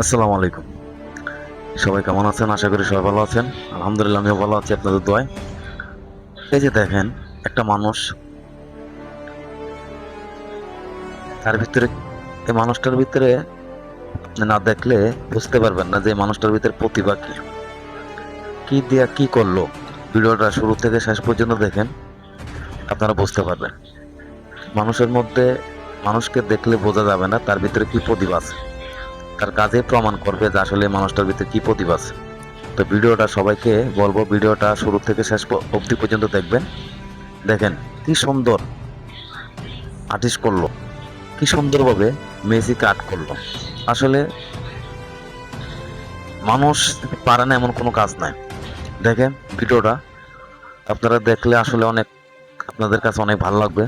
আসসালামু আলাইকুম। সবাই কেমন আছেন? আশা করি সবাই ভালো আছেন। আলহামদুলিল্লাহ আমিও ভালো আছি আপনাদের দোয়ায়। এই যে দেখেন, একটা মানুষ, তার ভিতরে, এই মানুষটার ভিতরে আপনি না দেখলে বুঝতে পারবেন না যে এই মানুষটার ভিতরে প্রতিভা কি, কি দিয়া কি করলো। ভিডিওটা শুরু থেকে শেষ পর্যন্ত দেখেন, আপনারা বুঝতে পারবেন। মানুষের মধ্যে, মানুষকে দেখলে বোঝা যাবে না তার ভিতরে কি প্রতিভা আছে। তার কাজে প্রমাণ করবে যে আসলে এই মানুষটার ভিতরে কি প্রতিভা আছে। তো ভিডিওটা সবাইকে বলবো, ভিডিওটা শুরু থেকে শেষ অবধি পর্যন্ত দেখবেন। দেখেন কি সুন্দর আর্টিস্ট করলো, কি সুন্দরভাবে মেসিকে আর্ট করলো। আসলে মানুষ পারে না এমন কোনো কাজ নাই। দেখেন ভিডিওটা, আপনারা দেখলে আসলে অনেক, আপনাদের কাছে অনেক ভালো লাগবে।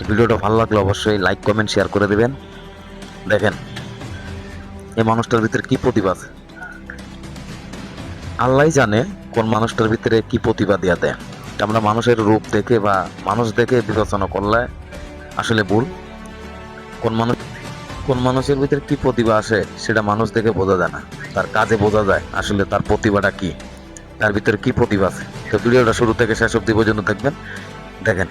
ভিডিওটা ভালো লাগলে অবশ্যই লাইক কমেন্ট শেয়ার করে দিবেন। দেখেন এই মানুষটার ভিতরে কি প্রতিভা আছে, আল্লাহই জানে কোন মানুষটার ভিতরে কি প্রতিভা দিয়া দেয়। আমরা মানুষের রূপ দেখে বা মানুষ দেখে বিবেচনা করলে আসলে ভুল। কোন মানুষ, কোন মানুষের ভিতরে কি প্রতিভা আসে সেটা মানুষ দেখে বোঝা যায় না, তার কাজে বোঝা যায় আসলে তার প্রতিভাটা কি, তার ভিতরে কি প্রতিভা আছে। তো ভিডিওটা শুরু থেকে শেষ অবধি পর্যন্ত দেখবেন। দেখেন